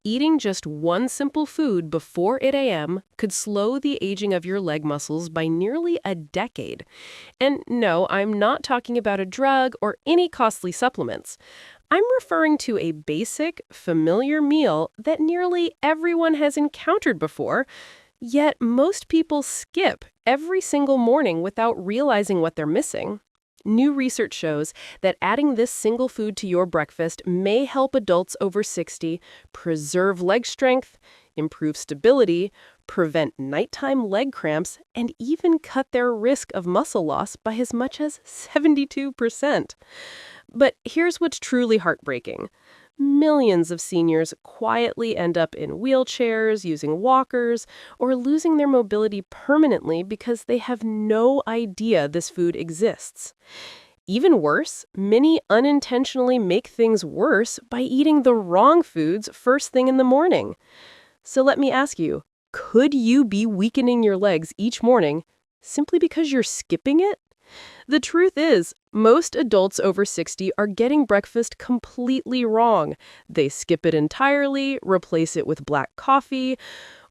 Eating just one simple food before 8 a.m. could slow the aging of your leg muscles by nearly a decade. And no, I'm not talking about a drug or any costly supplements. I'm referring to a basic, familiar meal that nearly everyone has encountered before, yet most people skip every single morning without realizing what they're missing. New research shows that adding this single food to your breakfast may help adults over 60 preserve leg strength, improve stability, prevent nighttime leg cramps, and even cut their risk of muscle loss by as much as 72%. But here's what's truly heartbreaking. Millions of seniors quietly end up in wheelchairs, using walkers, or losing their mobility permanently because they have no idea this food exists. Even worse, many unintentionally make things worse by eating the wrong foods first thing in the morning. So let me ask you, could you be weakening your legs each morning simply because you're skipping it? The truth is, most adults over 60 are getting breakfast completely wrong. They skip it entirely, replace it with black coffee,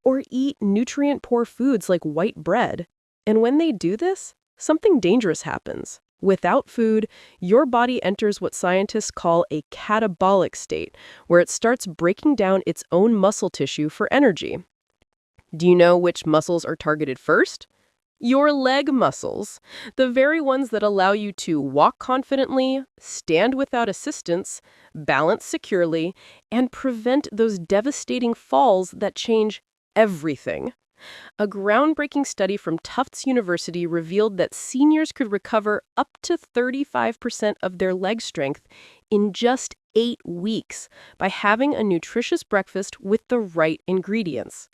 or eat nutrient-poor foods like white bread. And when they do this, something dangerous happens. Without food, your body enters what scientists call a catabolic state, where it starts breaking down its own muscle tissue for energy. Do you know which muscles are targeted first? Your leg muscles, the very ones that allow you to walk confidently, stand without assistance, balance securely, and prevent those devastating falls that change everything. A groundbreaking study from Tufts University revealed that seniors could recover up to 35% of their leg strength in just 8 weeks by having a nutritious breakfast with the right ingredients.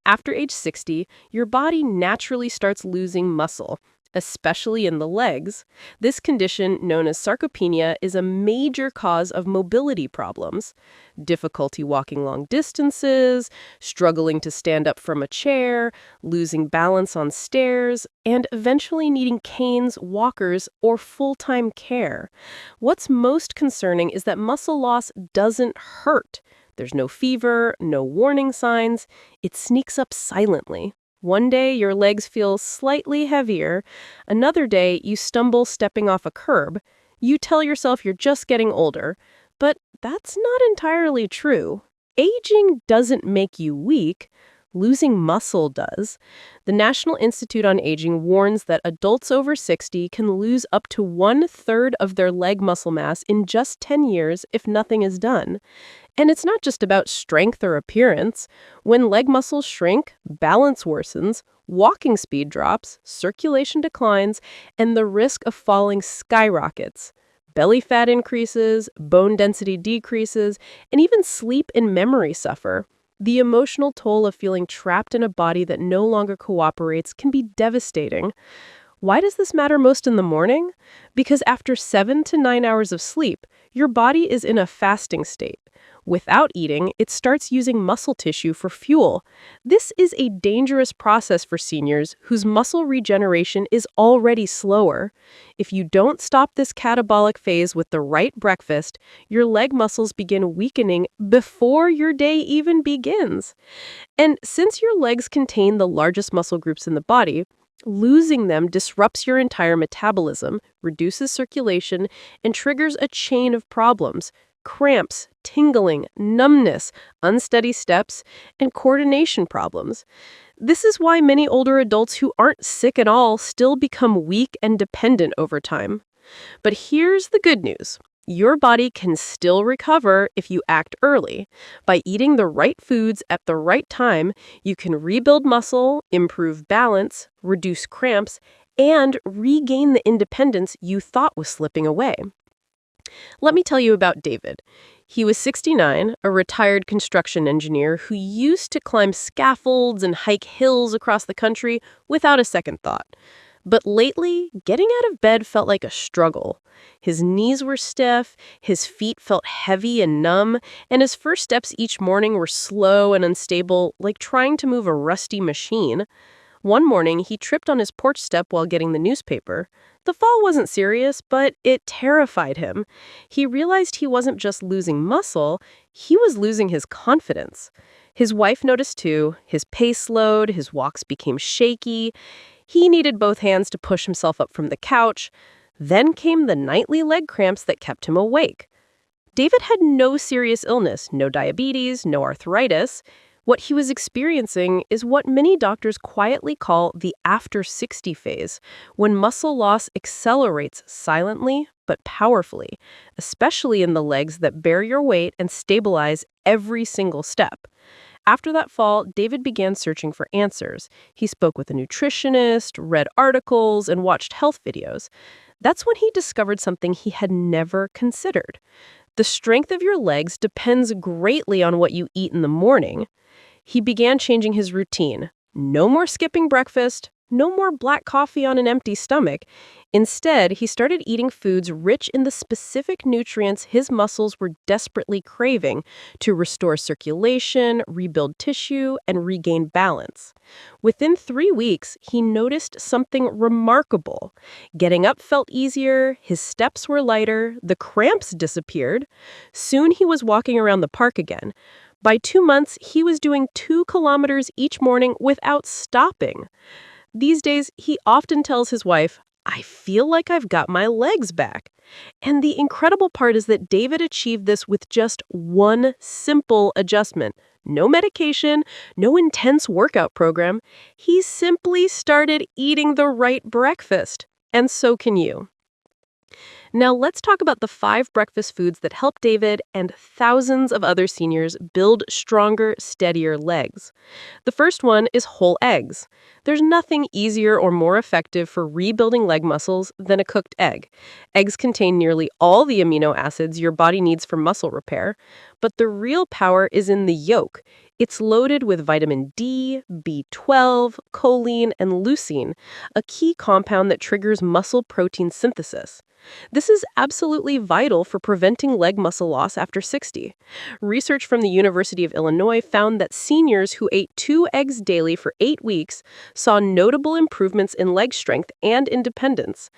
After age 60, your body naturally starts losing muscle, especially in the legs. This condition, known as sarcopenia, is a major cause of mobility problems. Difficulty walking long distances, struggling to stand up from a chair, losing balance on stairs, and eventually needing canes, walkers, or full-time care. What's most concerning is that muscle loss doesn't hurt. There's no fever, no warning signs. It sneaks up silently. One day, your legs feel slightly heavier. Another day, you stumble stepping off a curb. You tell yourself you're just getting older. But that's not entirely true. Aging doesn't make you weak. Losing muscle does. The National Institute on Aging warns that adults over 60 can lose up to 1/3 of their leg muscle mass in just 10 years if nothing is done. And it's not just about strength or appearance. When leg muscles shrink, balance worsens, walking speed drops, circulation declines, and the risk of falling skyrockets. Belly fat increases, bone density decreases, and even sleep and memory suffer. The emotional toll of feeling trapped in a body that no longer cooperates can be devastating. Why does this matter most in the morning? Because after 7 to 9 hours of sleep, your body is in a fasting state. Without eating, it starts using muscle tissue for fuel. This is a dangerous process for seniors whose muscle regeneration is already slower. If you don't stop this catabolic phase with the right breakfast, your leg muscles begin weakening before your day even begins. And since your legs contain the largest muscle groups in the body, losing them disrupts your entire metabolism, reduces circulation, and triggers a chain of problems: cramps, tingling, numbness, unsteady steps, and coordination problems. This is why many older adults who aren't sick at all still become weak and dependent over time. But here's the good news. Your body can still recover if you act early. By eating the right foods at the right time, you can rebuild muscle, improve balance, reduce cramps, and regain the independence you thought was slipping away. Let me tell you about David. He was 69, a retired construction engineer who used to climb scaffolds and hike hills across the country without a second thought. But lately, getting out of bed felt like a struggle. His knees were stiff, his feet felt heavy and numb, and his first steps each morning were slow and unstable, like trying to move a rusty machine. One morning, he tripped on his porch step while getting the newspaper. The fall wasn't serious, but it terrified him. He realized he wasn't just losing muscle, he was losing his confidence. His wife noticed too. His pace slowed, his walks became shaky. He needed both hands to push himself up from the couch. Then came the nightly leg cramps that kept him awake. David had no serious illness, no diabetes, no arthritis. What he was experiencing is what many doctors quietly call the after 60 phase, when muscle loss accelerates silently but powerfully, especially in the legs that bear your weight and stabilize every single step. After that fall, David began searching for answers. He spoke with a nutritionist, read articles, and watched health videos. That's when he discovered something he had never considered. The strength of your legs depends greatly on what you eat in the morning. He began changing his routine. No more skipping breakfast, no more black coffee on an empty stomach. Instead, he started eating foods rich in the specific nutrients his muscles were desperately craving to restore circulation, rebuild tissue, and regain balance. Within 3 weeks, he noticed something remarkable. Getting up felt easier, his steps were lighter, the cramps disappeared. Soon he was walking around the park again. By 2 months, he was doing 2 kilometers each morning without stopping. These days, he often tells his wife, "I feel like I've got my legs back." And the incredible part is that David achieved this with just one simple adjustment. No medication, no intense workout program. He simply started eating the right breakfast. And so can you. Now let's talk about the 5 breakfast foods that help David and thousands of other seniors build stronger, steadier legs. The first one is whole eggs. There's nothing easier or more effective for rebuilding leg muscles than a cooked egg. Eggs contain nearly all the amino acids your body needs for muscle repair, but the real power is in the yolk. It's loaded with vitamin D, B12, choline, and leucine, a key compound that triggers muscle protein synthesis. This is absolutely vital for preventing leg muscle loss after 60. Research from the University of Illinois found that seniors who ate 2 eggs daily for 8 weeks saw notable improvements in leg strength and independence.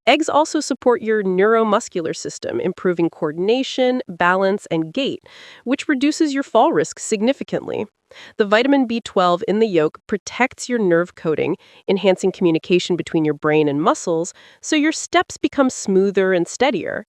Eggs also support your neuromuscular system, improving coordination, balance, and gait, which reduces your fall risk significantly. The vitamin B12 in the yolk protects your nerve coating, enhancing communication between your brain and muscles, so your steps become smoother and steadier.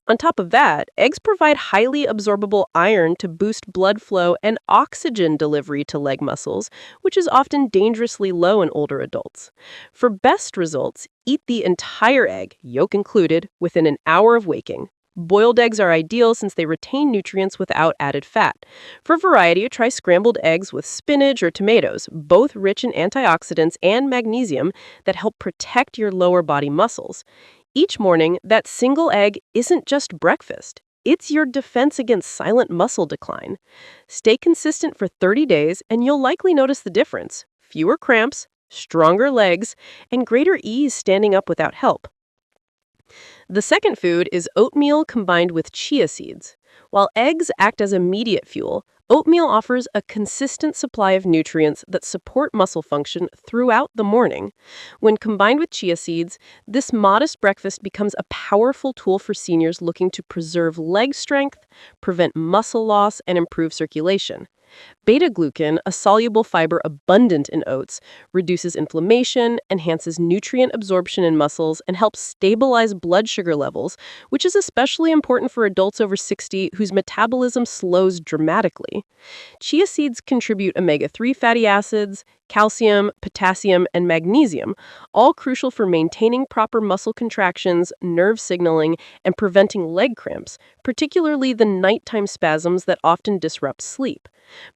On top of that, eggs provide highly absorbable iron to boost blood flow and oxygen delivery to leg muscles, which is often dangerously low in older adults. For best results, eat the entire egg, yolk included, within an hour of waking. Boiled eggs are ideal since they retain nutrients without added fat. For variety, try scrambled eggs with spinach or tomatoes, both rich in antioxidants and magnesium that help protect your lower body muscles. Each morning, that single egg isn't just breakfast. It's your defense against silent muscle decline. Stay consistent for 30 days and you'll likely notice the difference. Fewer cramps, stronger legs, and greater ease standing up without help. The second food is oatmeal combined with chia seeds. While eggs act as immediate fuel, oatmeal offers a consistent supply of nutrients that support muscle function throughout the morning. When combined with chia seeds, this modest breakfast becomes a powerful tool for seniors looking to preserve leg strength, prevent muscle loss, and improve circulation. Beta-glucan, a soluble fiber abundant in oats, reduces inflammation, enhances nutrient absorption in muscles, and helps stabilize blood sugar levels, which is especially important for adults over 60 whose metabolism slows dramatically. Chia seeds contribute omega-3 fatty acids, calcium, potassium, and magnesium, all crucial for maintaining proper muscle contractions, nerve signaling, and preventing leg cramps, particularly the nighttime spasms that often disrupt sleep.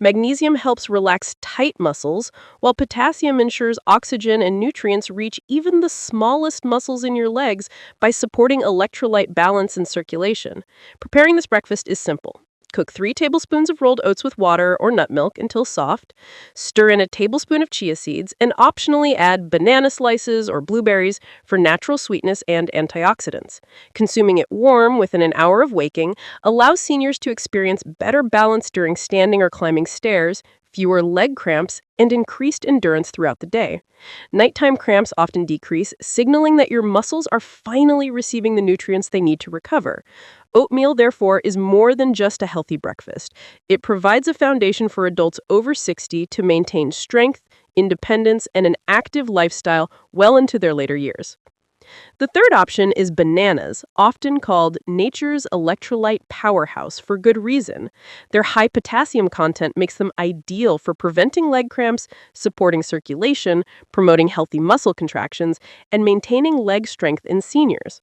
Magnesium helps relax tight muscles, while potassium ensures oxygen and nutrients reach even the smallest muscles in your legs by supporting electrolyte balance and circulation. Preparing this breakfast is simple. Cook 3 tablespoons of rolled oats with water or nut milk until soft. Stir in a tablespoon of chia seeds and optionally add banana slices or blueberries for natural sweetness and antioxidants. Consuming it warm within an hour of waking allows seniors to experience better balance during standing or climbing stairs, fewer leg cramps, and increased endurance throughout the day. Nighttime cramps often decrease, signaling that your muscles are finally receiving the nutrients they need to recover. Oatmeal, therefore, is more than just a healthy breakfast. It provides a foundation for adults over 60 to maintain strength, independence, and an active lifestyle well into their later years. The third option is bananas, often called nature's electrolyte powerhouse for good reason. Their high potassium content makes them ideal for preventing leg cramps, supporting circulation, promoting healthy muscle contractions, and maintaining leg strength in seniors.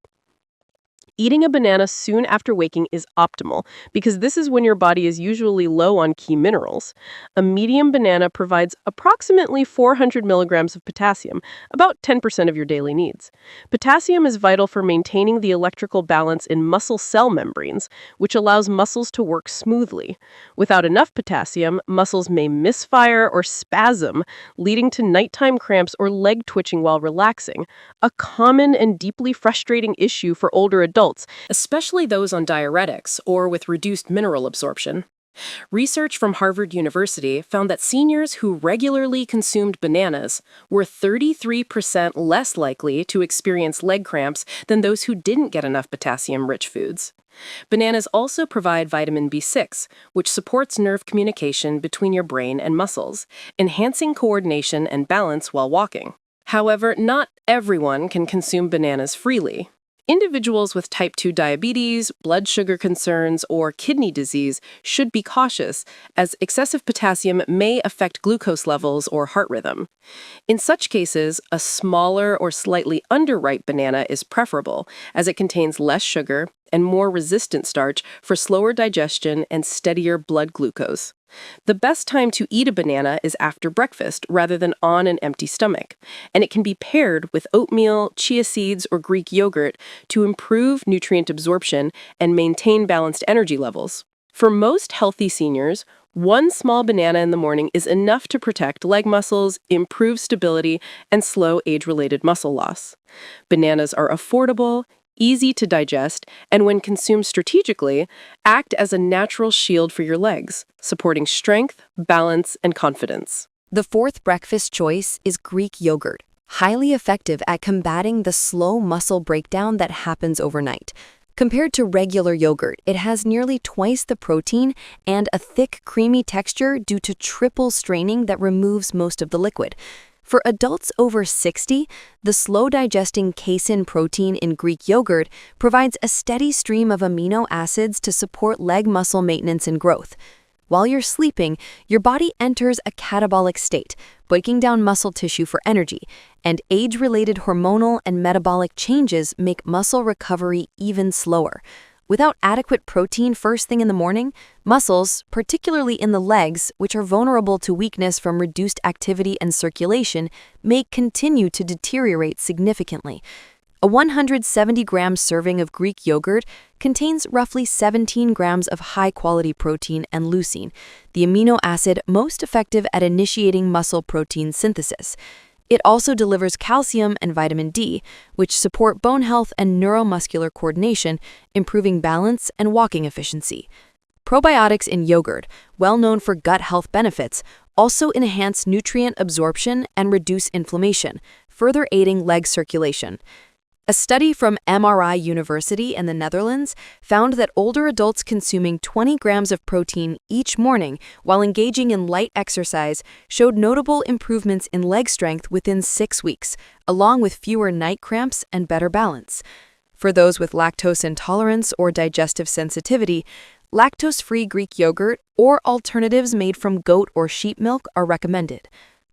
Eating a banana soon after waking is optimal because this is when your body is usually low on key minerals. A medium banana provides approximately 400 milligrams of potassium, about 10% of your daily needs. Potassium is vital for maintaining the electrical balance in muscle cell membranes, which allows muscles to work smoothly. Without enough potassium, muscles may misfire or spasm, leading to nighttime cramps or leg twitching while relaxing, a common and deeply frustrating issue for older adults, especially those on diuretics or with reduced mineral absorption. Research from Harvard University found that seniors who regularly consumed bananas were 33% less likely to experience leg cramps than those who didn't get enough potassium-rich foods. Bananas also provide vitamin B6, which supports nerve communication between your brain and muscles, enhancing coordination and balance while walking. However, not everyone can consume bananas freely. Individuals with type 2 diabetes, blood sugar concerns, or kidney disease should be cautious, as excessive potassium may affect glucose levels or heart rhythm. In such cases, a smaller or slightly underripe banana is preferable, as it contains less sugar and more resistant starch for slower digestion and steadier blood glucose. The best time to eat a banana is after breakfast rather than on an empty stomach, and it can be paired with oatmeal, chia seeds, or Greek yogurt to improve nutrient absorption and maintain balanced energy levels. For most healthy seniors, one small banana in the morning is enough to protect leg muscles, improve stability, and slow age-related muscle loss. Bananas are affordable, easy to digest, and when consumed strategically, act as a natural shield for your legs, supporting strength, balance, and confidence. The fourth breakfast choice is Greek yogurt, highly effective at combating the slow muscle breakdown that happens overnight. Compared to regular yogurt, it has nearly twice the protein and a thick, creamy texture due to triple straining that removes most of the liquid. For adults over 60, the slow-digesting casein protein in Greek yogurt provides a steady stream of amino acids to support leg muscle maintenance and growth. While you're sleeping, your body enters a catabolic state, breaking down muscle tissue for energy, and age-related hormonal and metabolic changes make muscle recovery even slower. Without adequate protein first thing in the morning, muscles, particularly in the legs, which are vulnerable to weakness from reduced activity and circulation, may continue to deteriorate significantly. A 170-gram serving of Greek yogurt contains roughly 17 grams of high-quality protein and leucine, the amino acid most effective at initiating muscle protein synthesis. It also delivers calcium and vitamin D, which support bone health and neuromuscular coordination, improving balance and walking efficiency. Probiotics in yogurt, well known for gut health benefits, also enhance nutrient absorption and reduce inflammation, further aiding leg circulation. A study from MRI University in the Netherlands found that older adults consuming 20 grams of protein each morning while engaging in light exercise showed notable improvements in leg strength within 6 weeks, along with fewer night cramps and better balance. For those with lactose intolerance or digestive sensitivity, lactose-free Greek yogurt or alternatives made from goat or sheep milk are recommended.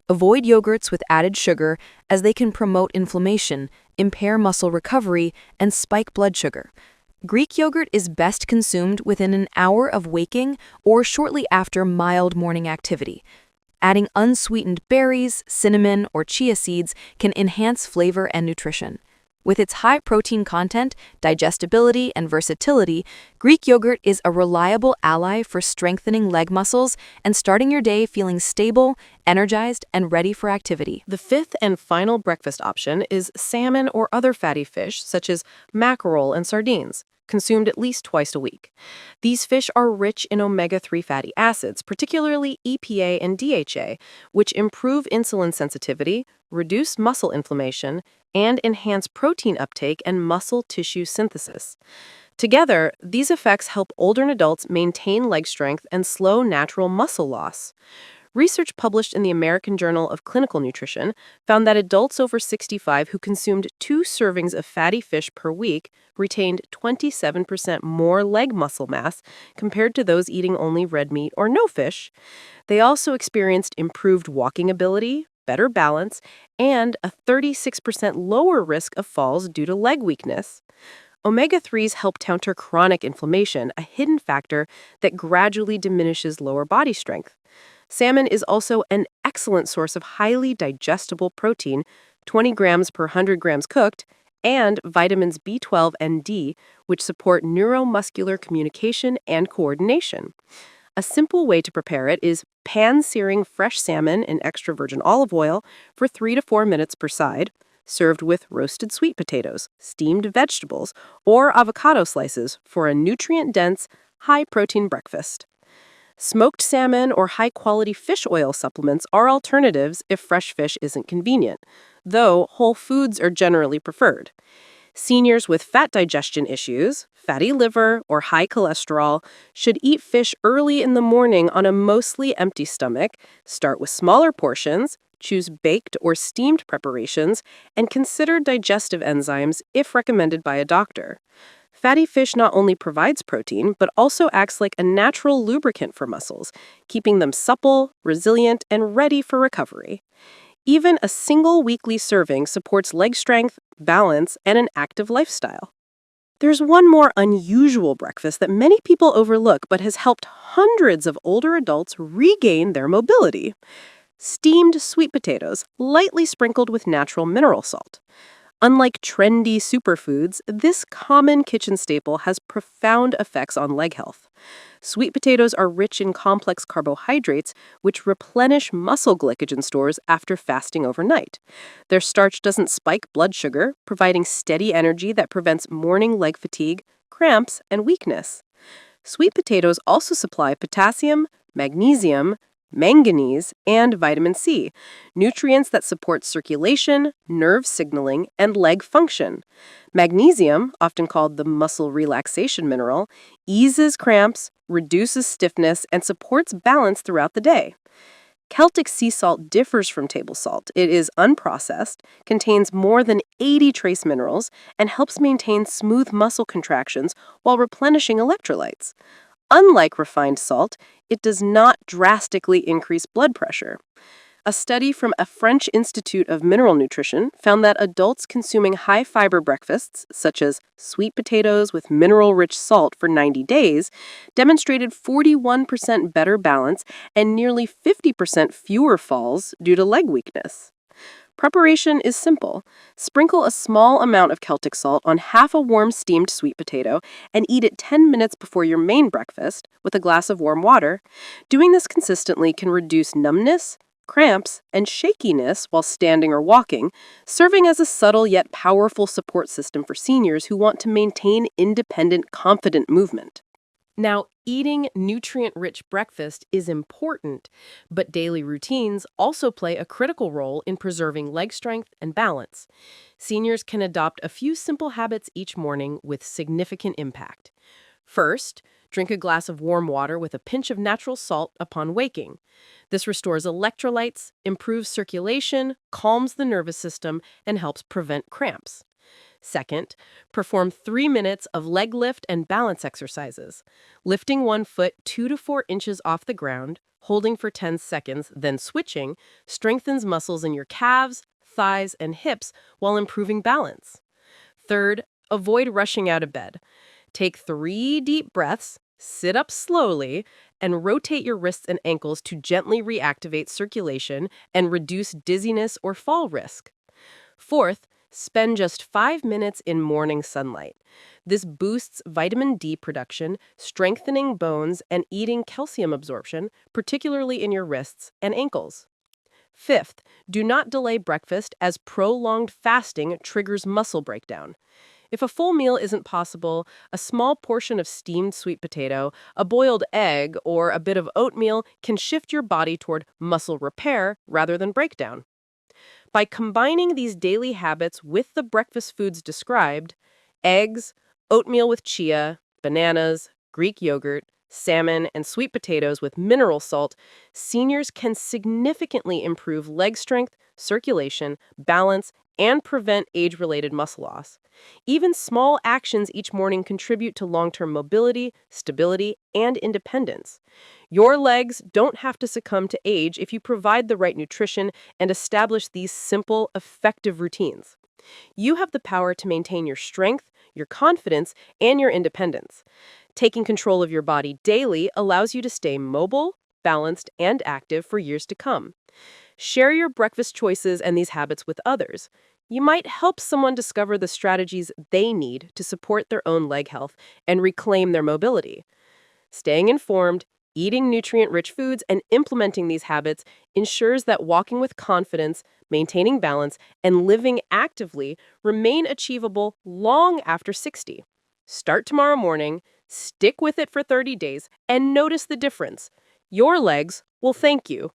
Avoid yogurts with added sugar as they can promote inflammation, impair muscle recovery, and spike blood sugar. Greek yogurt is best consumed within an hour of waking or shortly after mild morning activity. Adding unsweetened berries, cinnamon, or chia seeds can enhance flavor and nutrition. With its high protein content, digestibility, and versatility, Greek yogurt is a reliable ally for strengthening leg muscles and starting your day feeling stable, energized, and ready for activity. The fifth and final breakfast option is salmon or other fatty fish, such as mackerel and sardines. consumed at least twice a week. These fish are rich in omega-3 fatty acids, particularly EPA and DHA, which improve insulin sensitivity, reduce muscle inflammation, and enhance protein uptake and muscle tissue synthesis. Together, these effects help older adults maintain leg strength and slow natural muscle loss. Research published in the American Journal of Clinical Nutrition found that adults over 65 who consumed 2 servings of fatty fish per week retained 27% more leg muscle mass compared to those eating only red meat or no fish. They also experienced improved walking ability, better balance, and a 36% lower risk of falls due to leg weakness. Omega-3s help counter chronic inflammation, a hidden factor that gradually diminishes lower body strength. Salmon is also an excellent source of highly digestible protein, 20 grams per 100 grams cooked, and vitamins B12 and D, which support neuromuscular communication and coordination. A simple way to prepare it is pan-searing fresh salmon in extra virgin olive oil for 3 to 4 minutes per side, served with roasted sweet potatoes, steamed vegetables, or avocado slices for a nutrient-dense, high-protein breakfast. Smoked salmon or high-quality fish oil supplements are alternatives if fresh fish isn't convenient, though whole foods are generally preferred. Seniors with fat digestion issues, fatty liver, or high cholesterol should eat fish early in the morning on a mostly empty stomach, start with smaller portions, choose baked or steamed preparations, and consider digestive enzymes if recommended by a doctor. Fatty fish not only provides protein, but also acts like a natural lubricant for muscles, keeping them supple, resilient, and ready for recovery. Even a single weekly serving supports leg strength, balance, and an active lifestyle. There's one more unusual breakfast that many people overlook but has helped hundreds of older adults regain their mobility. Steamed sweet potatoes, lightly sprinkled with natural mineral salt. Unlike trendy superfoods, this common kitchen staple has profound effects on leg health. Sweet potatoes are rich in complex carbohydrates, which replenish muscle glycogen stores after fasting overnight. Their starch doesn't spike blood sugar, providing steady energy that prevents morning leg fatigue, cramps, and weakness. Sweet potatoes also supply potassium, magnesium, manganese, and vitamin C, nutrients that support circulation, nerve signaling, and leg function. Magnesium, often called the muscle relaxation mineral, eases cramps, reduces stiffness, and supports balance throughout the day. Celtic sea salt differs from table salt. It is unprocessed, contains more than 80 trace minerals, and helps maintain smooth muscle contractions while replenishing electrolytes. Unlike refined salt, it does not drastically increase blood pressure. A study from a French Institute of Mineral Nutrition found that adults consuming high-fiber breakfasts, such as sweet potatoes with mineral-rich salt for 90 days, demonstrated 41% better balance and nearly 50% fewer falls due to leg weakness. Preparation is simple. Sprinkle a small amount of Celtic salt on half a warm steamed sweet potato and eat it 10 minutes before your main breakfast with a glass of warm water. Doing this consistently can reduce numbness, cramps, and shakiness while standing or walking, serving as a subtle yet powerful support system for seniors who want to maintain independent, confident movement. Now, eating nutrient-rich breakfast is important, but daily routines also play a critical role in preserving leg strength and balance. Seniors can adopt a few simple habits each morning with significant impact. First, drink a glass of warm water with a pinch of natural salt upon waking. This restores electrolytes, improves circulation, calms the nervous system, and helps prevent cramps. Second, perform 3 minutes of leg lift and balance exercises. Lifting one foot 2 to 4 inches off the ground, holding for 10 seconds, then switching, strengthens muscles in your calves, thighs, and hips while improving balance. Third, avoid rushing out of bed. Take 3 deep breaths, sit up slowly, and rotate your wrists and ankles to gently reactivate circulation and reduce dizziness or fall risk. Fourth, spend just 5 minutes in morning sunlight. This boosts vitamin D production, strengthening bones, and aiding calcium absorption, particularly in your wrists and ankles. Fifth, do not delay breakfast as prolonged fasting triggers muscle breakdown. If a full meal isn't possible, a small portion of steamed sweet potato, a boiled egg, or a bit of oatmeal can shift your body toward muscle repair rather than breakdown. By combining these daily habits with the breakfast foods described, eggs, oatmeal with chia, bananas, Greek yogurt, salmon, and sweet potatoes with mineral salt, seniors can significantly improve leg strength, circulation, balance, and prevent age related muscle loss. Even small actions each morning contribute to long term mobility, stability, and independence. Your legs don't have to succumb to age if you provide the right nutrition and establish these simple, effective routines. You have the power to maintain your strength, your confidence, and your independence. Taking control of your body daily allows you to stay mobile, balanced, and active for years to come. Share your breakfast choices and these habits with others. You might help someone discover the strategies they need to support their own leg health and reclaim their mobility. Staying informed, eating nutrient rich foods, and implementing these habits ensures that walking with confidence, maintaining balance, and living actively remain achievable long after 60. Start tomorrow morning, stick with it for 30 days, and notice the difference. Your legs will thank you.